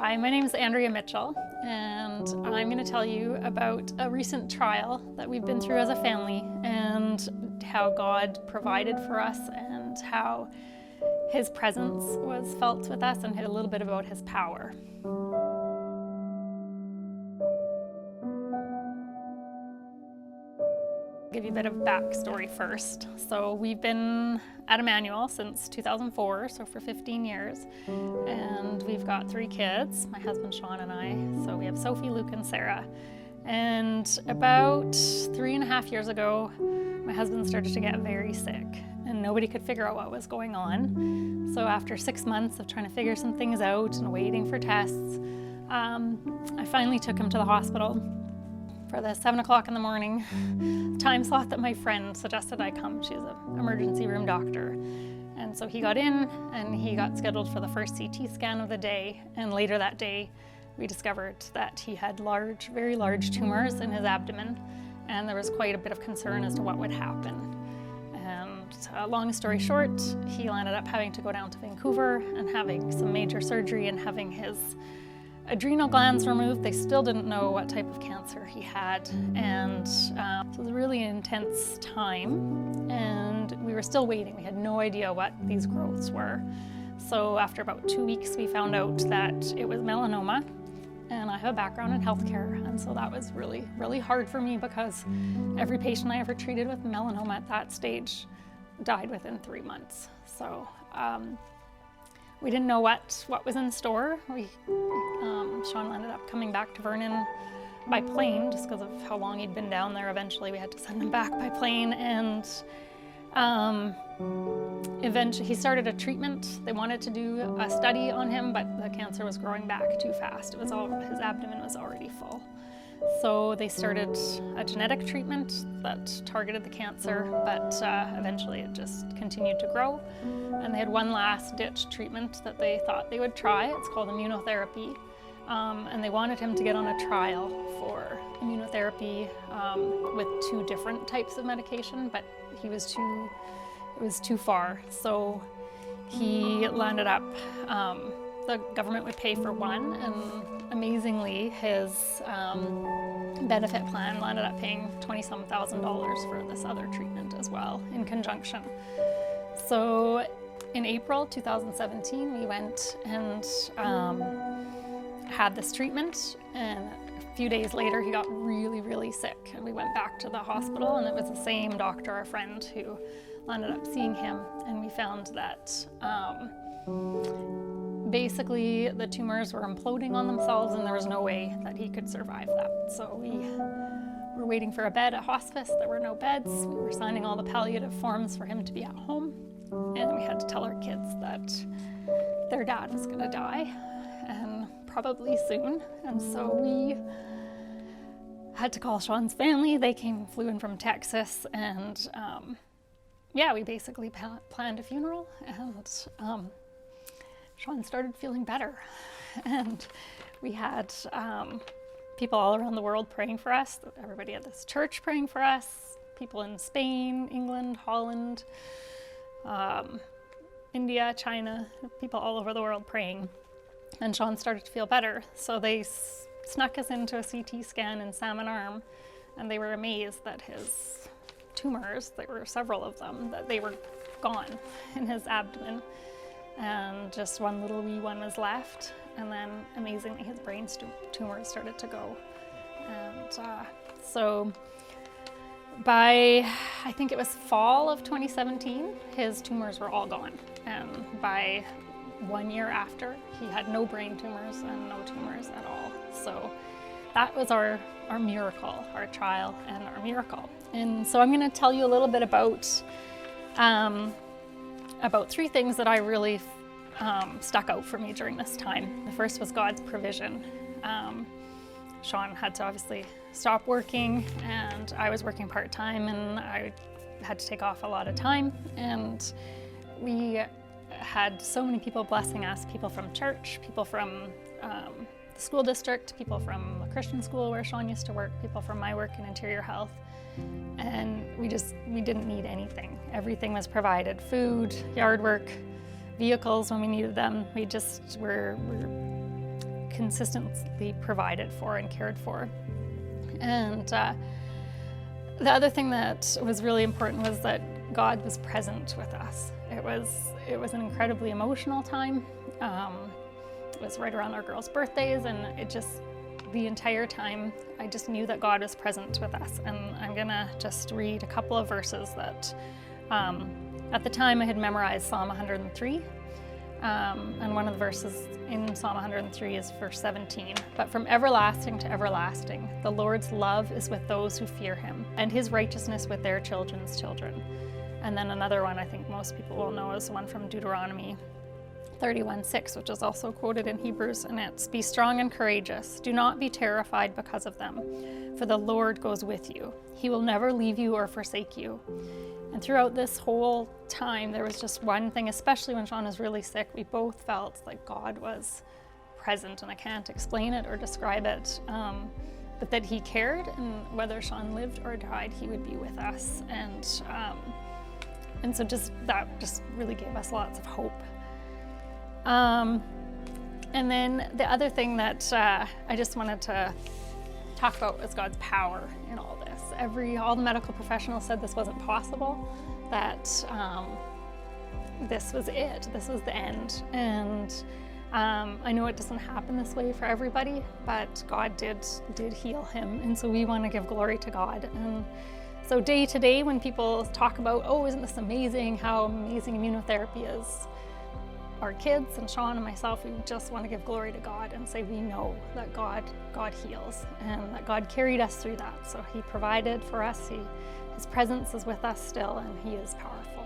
Hi, my name is Andrea Mitchell, and I'm going to tell you about a recent trial that we've been through as a family and how God provided for us and how His presence was felt with us and a little bit about His power. I'll give you a bit of backstory first. So we've been at Emmanuel since 2004, so for 15 years. And we've got 3 kids, my husband Sean and I. So we have Sophie, Luke, and Sarah. And about 3.5 years ago, my husband started to get very sick and nobody could figure out what was going on. So after 6 months of trying to figure some things out and waiting for tests, I finally took him to the hospital for the 7 o'clock in the morning time slot that my friend suggested I come. She's an emergency room doctor. And so he got in and he got scheduled for the first CT scan of the day. And later that day, we discovered that he had very large tumors in his abdomen. And there was quite a bit of concern as to what would happen. And long story short, he ended up having to go down to Vancouver and having some major surgery and having his adrenal glands removed. They still didn't know what type of cancer he had, and so it was a really intense time, and we were still waiting. We had no idea what these growths were. So after about 2 weeks, we found out that it was melanoma, and I have a background in healthcare, and so that was really, really hard for me because every patient I ever treated with melanoma at that stage died within 3 months. So we didn't know what was in store. Sean ended up coming back to Vernon by plane just because of how long he'd been down there. Eventually we had to send him back by plane, and eventually he started a treatment. They wanted to do a study on him, but the cancer was growing back too fast. His abdomen was already full. So they started a genetic treatment that targeted the cancer, but eventually it just continued to grow. And they had one last ditch treatment that they thought they would try. It's called immunotherapy. And they wanted him to get on a trial for immunotherapy with 2 different types of medication, but it was too far. So he landed up, the government would pay for one, and amazingly his benefit plan landed up paying $20-some thousand for this other treatment as well in conjunction. So in April 2017 we went and had this treatment, and a few days later he got really, really sick, and we went back to the hospital, and it was the same doctor, our friend, who ended up seeing him, and we found that basically the tumors were imploding on themselves and there was no way that he could survive that. So we were waiting for a bed at hospice. There were no beds. We were signing all the palliative forms for him to be at home, and we had to tell our kids that their dad was gonna die, and probably soon. And so we had to call Sean's family. They flew in from Texas, and we basically planned a funeral, and Sean started feeling better. And we had people all around the world praying for us. Everybody at this church praying for us, people in Spain, England, Holland, India, China, people all over the world praying. And Sean started to feel better. So they snuck us into a CT scan in Salmon Arm, and they were amazed that his tumors, there were several of them, that they were gone in his abdomen. And just one little wee one was left. And then amazingly his brain tumors started to go. And so by, I think it was fall of 2017, his tumors were all gone. And by 1 year after, he had no brain tumors and no tumors at all. So that was our miracle, our trial and our miracle. And so I'm going to tell you a little bit about 3 things that I really stuck out for me during this time. The first was God's provision. Sean had to obviously stop working, and I was working part-time, and I had to take off a lot of time. And we had so many people blessing us, people from church, people from the school district, people from a Christian school where Sean used to work, people from my work in interior health. And we didn't need anything. Everything was provided: food, yard work, vehicles when we needed them. We just were consistently provided for and cared for. And the other thing that was really important was that God was present with us. It was an incredibly emotional time. It was right around our girls' birthdays, and the entire time I just knew that God was present with us. And I'm gonna just read a couple of verses that at the time I had memorized Psalm 103. And one of the verses in Psalm 103 is verse 17. But from everlasting to everlasting, the Lord's love is with those who fear him, and his righteousness with their children's children. And then another one I think most people will know is one from Deuteronomy 31:6, which is also quoted in Hebrews, and it's, "Be strong and courageous. Do not be terrified because of them, for the Lord goes with you. He will never leave you or forsake you." And throughout this whole time, there was just one thing, especially when Sean was really sick, we both felt like God was present, and I can't explain it or describe it, but that he cared, and whether Sean lived or died, he would be with us. And so that just really gave us lots of hope. And then the other thing that I just wanted to talk about was God's power in all this. All the medical professionals said this wasn't possible, that this was it, this was the end. And I know it doesn't happen this way for everybody, but God did heal him, and so we want to give glory to God. And so day to day, when people talk about, oh, isn't this amazing, how amazing immunotherapy is, our kids and Sean and myself, we just want to give glory to God and say we know that God heals, and that God carried us through that. So he provided for us, his presence is with us still, and he is powerful.